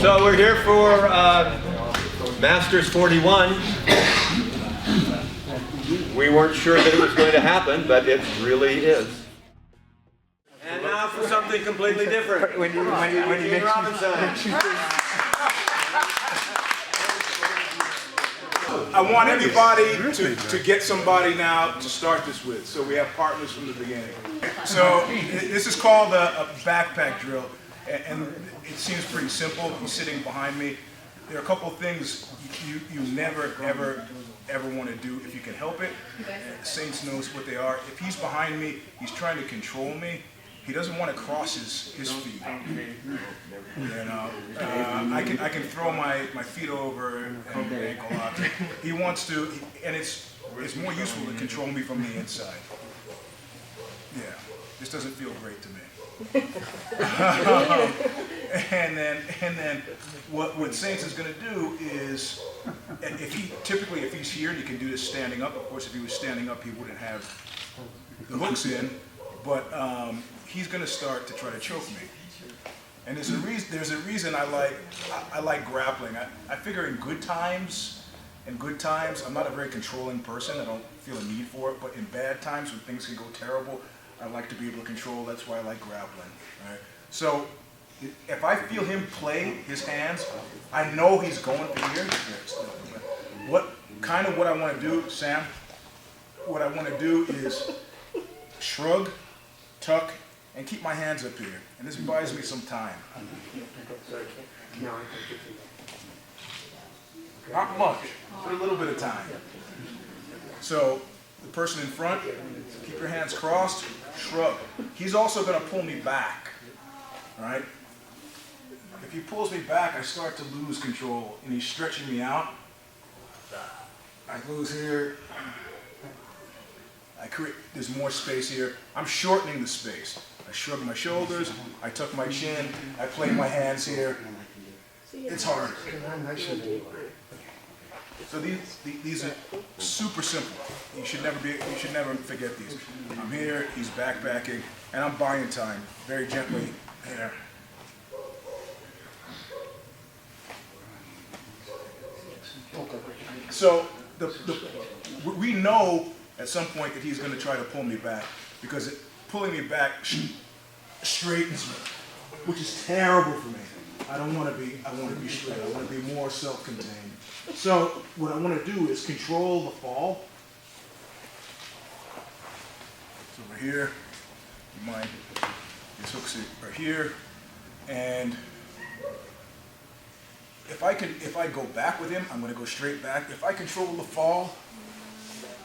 So we're here for Masters 41. We weren't sure that it was going to happen, but it really is. And now for something completely different. Eugene Robinson. I want everybody to get somebody now to start this with, so we have partners from the beginning. So this is called a backpack drill, and it seems pretty simple. He's sitting behind me. There are a couple of things you never, ever want to do if you can help it. Saints knows what they are. If he's behind me, he's trying to control me. He doesn't want to cross his feet. You know, I can throw my feet over and ankle lock. He wants to, and it's more useful to control me from the inside. Yeah, this doesn't feel great to me. And then what Saints is going to do is, if he's here and he can do this standing up. Of course, if he was standing up, he wouldn't have the hooks in. But he's going to start to try to choke me. And there's a reason I like grappling. I figure in good times, I'm not a very controlling person. I don't feel a need for it. But in bad times, when things can go terrible, I like to be able to control. That's why I like grappling. Right? So if I feel him play his hands, I know he's going for here. What I want to do, Sam? What I want to do is shrug, tuck, and keep my hands up here. And this buys me some time. Not much, but a little bit of time. So the person in front, keep your hands crossed, shrug. He's also going to pull me back, all right? If he pulls me back, I start to lose control, and he's stretching me out. I lose here. There's more space here. I'm shortening the space. I shrug my shoulders, I tuck my chin, I play my hands here. It's hard. So these are super simple. You should never forget these. I'm here, he's backpacking, and I'm buying time very gently here. So we know at some point that he's going to try to pull me back, because pulling me back straightens me, which is terrible for me. I want to be straight. I want to be more self-contained. So what I want to do is control the fall. So over here, these hooks are here, and if I go back with him, I'm going to go straight back. If I control the fall,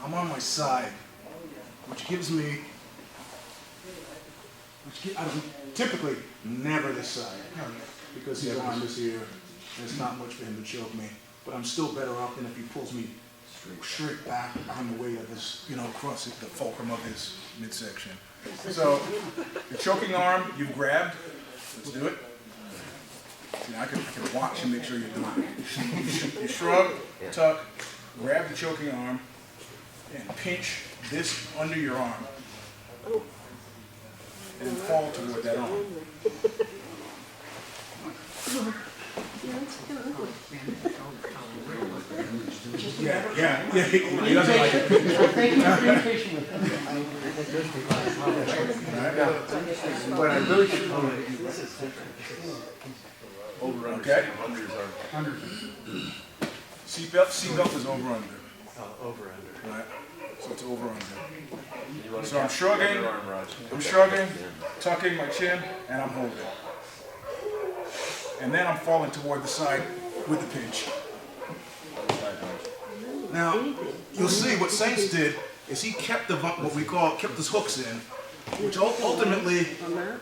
I'm on my side, which gives me, typically never this side, because his arm is here, and it's not much for him to choke me. But I'm still better off than if he pulls me straight back on the way of his, across the fulcrum of his midsection. So the choking arm you've grabbed. Let's do it. I can watch and make sure you're doing it. You shrug, tuck, grab the choking arm, and pinch this under your arm, and fall toward that arm. Yeah. He doesn't like it. But I really should know it. Okay. Seatbelt is over under. Over under. Right. So it's over under. So I'm shrugging, tucking my chin, and I'm holding. And then I'm falling toward the side with the pinch. Now, you'll see what Saints did is he kept kept his hooks in, which ultimately,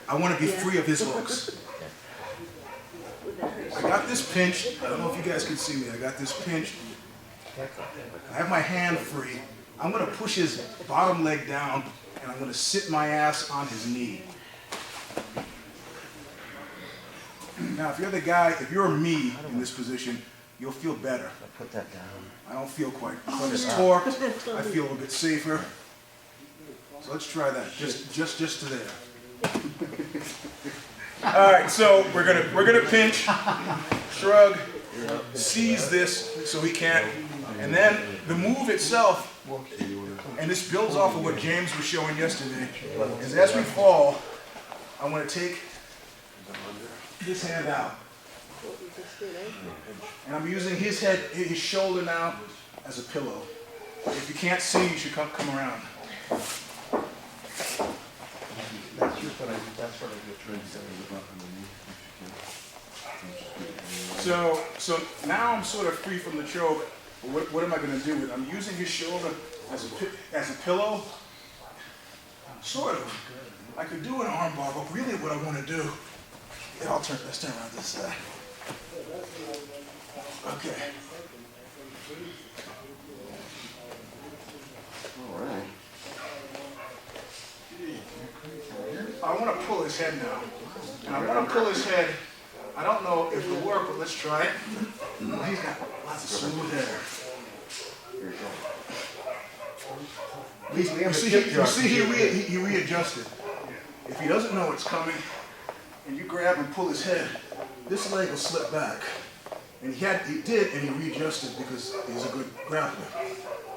I want to be free of his hooks. I got this pinched. I don't know if you guys can see me. I got this pinched. I have my hand free. I'm going to push his bottom leg down, and I'm going to sit my ass on his knee. Now, if you're the guy, if you're me in this position, you'll feel better. Put that down. I don't feel quite as torqued. I feel a little bit safer. So let's try that. Just to there. All right, so we're gonna pinch. shrug, sees this so he can't, and then the move itself, and this builds off of what James was showing yesterday, is as we fall, I want to take this hand out. And I'm using his head, his shoulder now as a pillow. If you can't see, you should come around. So now I'm sort of free from the choke. What am I going to do with it? I'm using his shoulder as a pillow. Sort of. I could do an arm bar, but really what I want to do, let's turn around this side. Okay. All right. I want to pull his head now. And I want to pull his head. I don't know if it'll work, but let's try it. He's got lots of smooth hair. You see he readjusted. If he doesn't know it's coming, and you grab and pull his head, this leg will slip back. And he did, and he readjusted because he's a good grappler.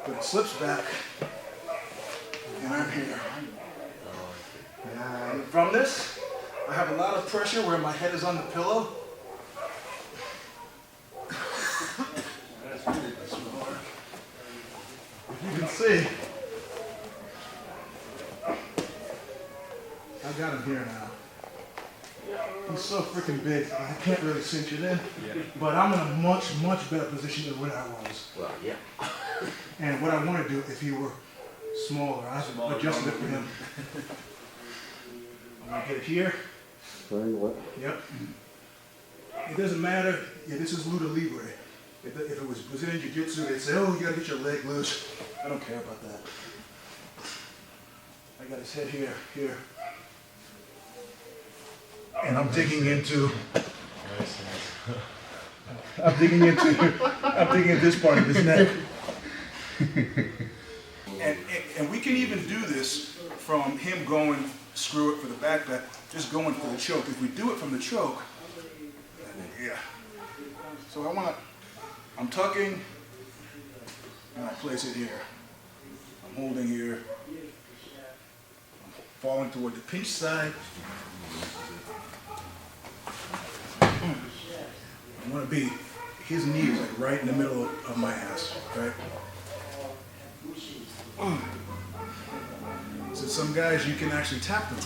But it slips back, and I'm here. And from this, I have a lot of pressure where my head is on the pillow. You can see, I got him here now. He's so freaking big, I can't really cinch it in, but I'm in a much, much better position than where I was. Well, yeah. And what I want to do, if he were smaller, I adjust it for him. I'm going to get it here. Yep. It doesn't matter. Yeah, this is luta libre. If it was Brazilian jiu-jitsu, they'd say, oh, you got to get your leg loose. I don't care about that. I got his head here. And I'm digging into this part of his neck. And we can even do this from him going, screw it for the back, just going for the choke. If we do it from the choke, yeah. So I'm tucking, and I place it here. I'm holding here. I'm falling toward the pinch side. I want to be, his knee is like right in the middle of my ass, right? So some guys, you can actually tap them.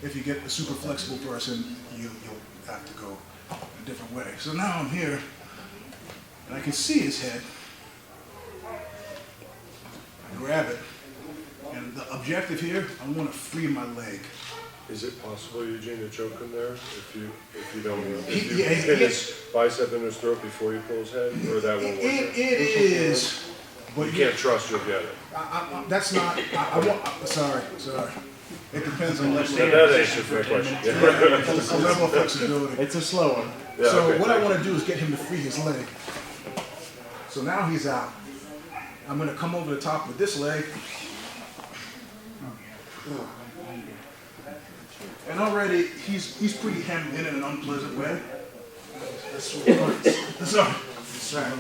If you get a super flexible person, you'll have to go a different way. So now I'm here, and I can see his head. I grab it, and the objective here, I want to free my leg. Is it possible, Eugene, to choke him there if you don't want to? Hit his bicep in his throat before you pull his head, or that won't work? It is, but you can't trust you'll get it. That's not. Sorry. It depends on level. That answers my question. A level of flexibility. It's a slow one. Yeah, So okay, what I want to do is get him to free his leg. So now he's out. I'm going to come over the top with this leg. And already he's pretty hemmed in an unpleasant way. Sorry.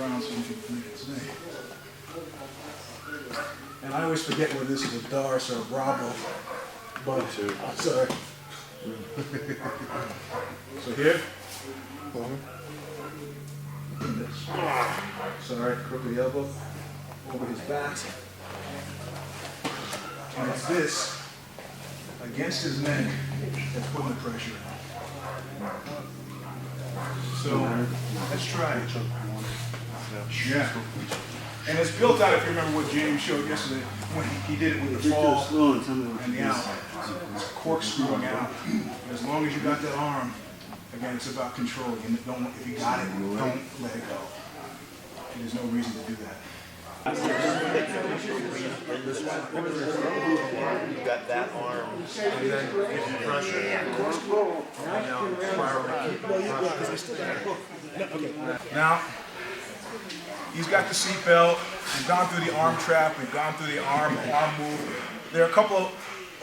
Around so you can see. And I always forget whether this is a Darce or a Bravo. But sorry. So here. Sorry, crook of the elbow. Over his back. And it's this against his neck that's putting the pressure on. So let's try it. Yeah. And it's built out, if you remember what James showed yesterday, when he did it with the fall and the out. It's corkscrewing out. As long as you got that arm, again, it's about control. If you got it, don't let it go. There's no reason to do that. You got that arm. And then give you pressure. And now Now, he's got the seatbelt. We've gone through the arm trap. We've gone through the arm move. There are a couple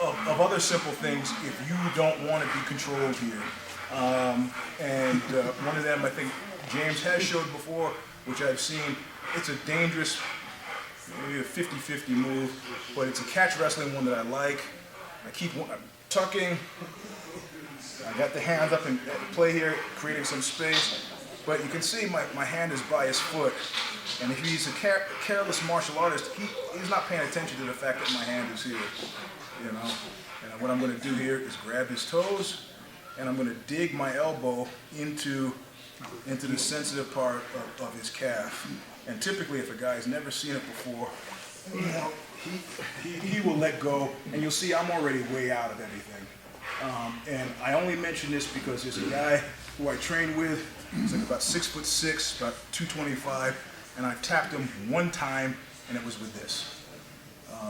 of other simple things if you don't want to be controlled here. And one of them, I think James has showed before, which I've seen. It's a dangerous, maybe a 50-50 move, but it's a catch wrestling one that I like. I'm tucking. I got the hands up in play here, creating some space. But you can see my hand is by his foot. And if he's a careless martial artist, he's not paying attention to the fact that my hand is here. You know? And what I'm going to do here is grab his toes, and I'm going to dig my elbow into the sensitive part of his calf. And typically, if a guy's never seen it before, you know, he will let go, and you'll see I'm already way out of everything. And I only mention this because there's a guy who I trained with. He's like about 6'6", about 225, and I tapped him one time, and it was with this.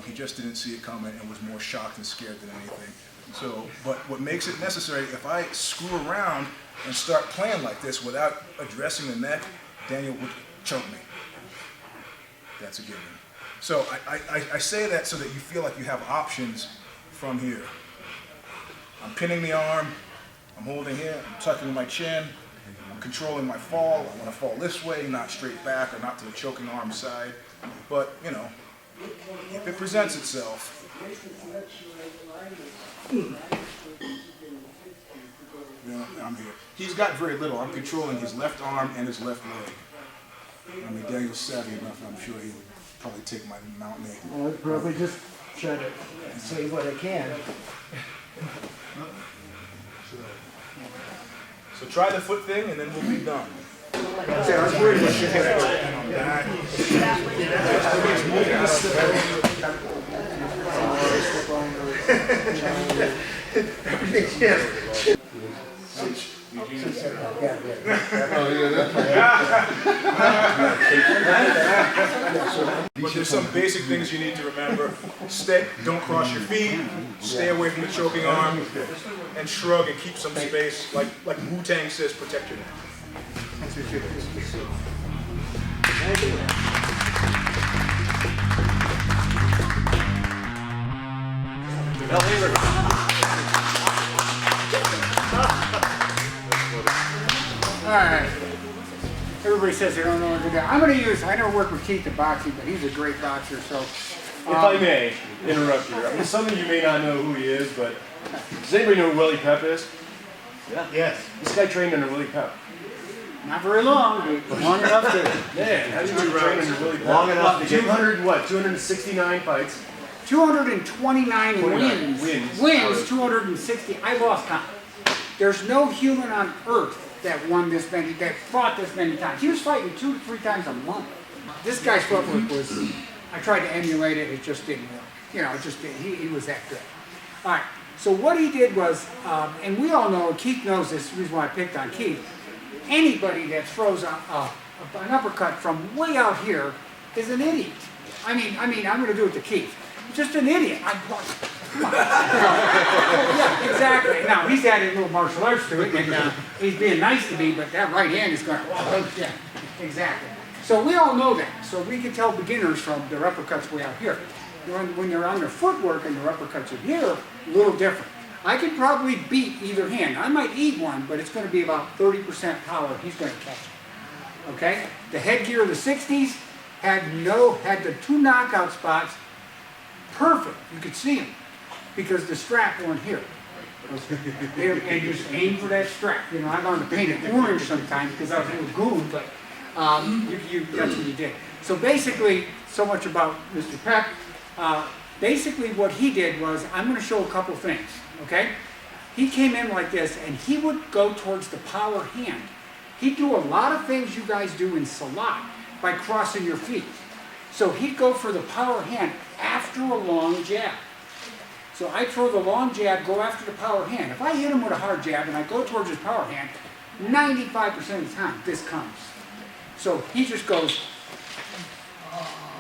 He just didn't see it coming and was more shocked and scared than anything. So, but what makes it necessary, if I screw around and start playing like this without addressing the neck, Daniel would choke me. That's a given. So I say that so that you feel like you have options from here. I'm pinning the arm, I'm holding here, I'm tucking my chin, I'm controlling my fall. I want to fall this way, not straight back or not to the choking arm side. But, you know, if it presents itself. I'm here. He's got very little. I'm controlling his left arm and his left leg. I mean, Daniel's savvy enough, I'm sure he would probably take my mountain aid. I'll probably just try to say what I can. So try the foot thing and then we'll be done. But there's some basic things you need to remember. Don't cross your feet, stay away from the choking arm, and shrug and keep some space. Like Wu-Tang says, protect your neck. All right. Everybody says they don't know what to do. I'm going to use, I never worked with Keith in boxing, but he's a great boxer, so. If I may interrupt you, I mean, some of you may not know who he is, but does anybody know who Willie Pep is? Yeah. Yes. This guy trained under Willie Pep. Not very long, but long enough to. Man, how did you train under Willie Pep? Long enough to get 269 fights. 229 wins. Wins. 260. I lost count. There's no human on earth that won this many, that fought this many times. He was fighting 2 to 3 times a month. This guy's footwork was, I tried to emulate it, it just didn't work. You know, it just didn't, he was that good. All right, so what he did was, and we all know, Keith knows this, the reason why I picked on Keith, anybody that throws an uppercut from way out here is an idiot. I mean, I'm going to do it to Keith. Just an idiot. Come on. Yeah, exactly. Now, he's added a little martial arts to it, and he's being nice to me, but that right hand is going, oh, yeah, exactly. So we all know that. So we can tell beginners from their uppercuts way out here. When they're on their footwork and their uppercuts are here, a little different. I could probably beat either hand. I might eat one, but it's going to be about 30% power. He's going to catch it. Okay? The headgear of the 60s had the 2 knockout spots perfect. You could see them because the strap weren't here. And just aim for that strap. You know, I wanted to paint it orange sometimes because I was a little goon, but that's what you did. So basically, so much about Mr. Peck. Basically what he did was, I'm going to show a couple things, okay? He came in like this, and he would go towards the power hand. He'd do a lot of things you guys do in Salat by crossing your feet. So he'd go for the power hand after a long jab. So I throw the long jab, go after the power hand. If I hit him with a hard jab and I go towards his power hand, 95% of the time, this comes. So he just goes,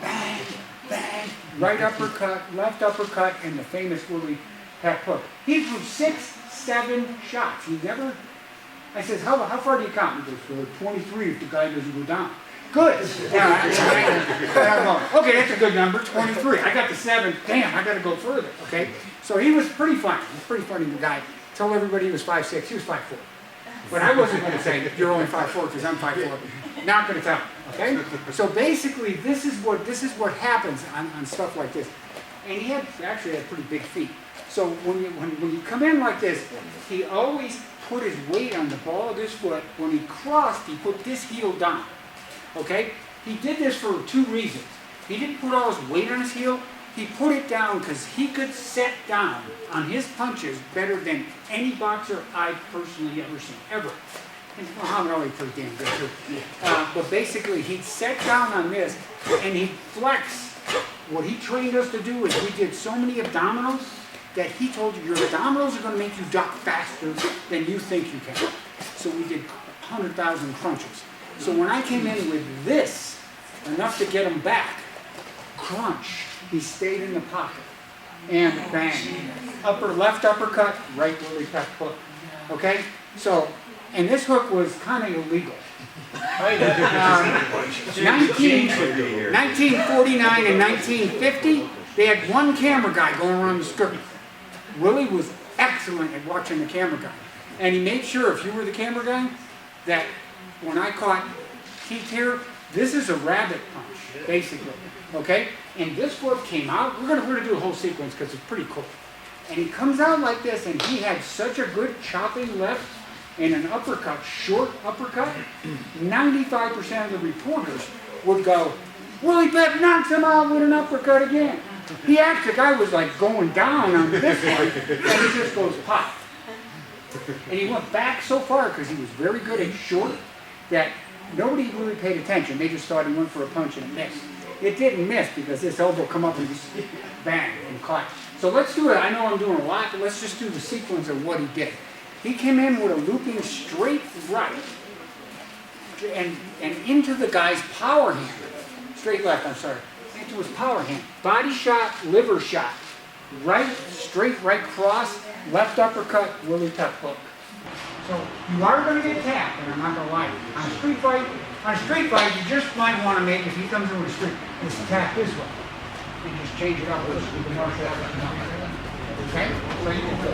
bang, bang, right uppercut, left uppercut, and the famous Willie Pep hook. He threw 6, 7 shots. He never, I says, how far do you count? He goes, 23 if the guy doesn't go down. Good. Yeah, okay, that's a good number, 23. I got the 7. Damn, I got to go further. Okay, so he was pretty funny. He was pretty funny, the guy. Told everybody he was 5'6". He was 5'4". But I wasn't going to say, you're only 5'4" because I'm 5'4". Not going to tell, okay? So basically, this is what happens on stuff like this. And he actually had pretty big feet. So when you come in like this, he always put his weight on the ball of his foot. When he crossed, he put this heel down, okay? He did this for 2 reasons. He didn't put all his weight on his heel. He put it down because he could set down on his punches better than any boxer I've personally ever seen, ever. And Muhammad Ali pretty damn good too. But basically, he'd set down on this and he'd flex. What he trained us to do is we did so many abdominals that he told you your abdominals are going to make you duck faster than you think you can. So we did 100,000 crunches. So when I came in with this, enough to get him back, crunch, he stayed in the pocket. And bang. Left uppercut, right Willie Pep hook. Okay? So, and this hook was kind of illegal. 1949 and 1950, they had one camera guy going around the strip. Willie was excellent at watching the camera guy. And he made sure, if you were the camera guy, that when I caught Keith here, this is a rabbit punch, basically. Okay? And this foot came out. We're gonna do a whole sequence because it's pretty cool. And he comes out like this, and he had such a good chopping left and an uppercut, short uppercut. 95% of the reporters would go, Willie Pep knocks him out with an uppercut again. The guy was like going down on this one, and he just goes pop. And he went back so far because he was very good at short that nobody really paid attention. They just thought he went for a punch and it missed. It didn't miss because this elbow come up and just bang and clap. So let's do it. I know I'm doing a lot, but let's just do the sequence of what he did. He came in with a looping straight right and into the guy's power hand. Straight left, I'm sorry. Into his power hand. Body shot, liver shot. Right, straight right cross, left uppercut, Willie Pep hook. So you are going to get tapped, and I'm not going to lie. On a street fight, you just might want to make, if he comes in with a street, just tap this way. And just change it up with the martial arts. Okay? So you can go.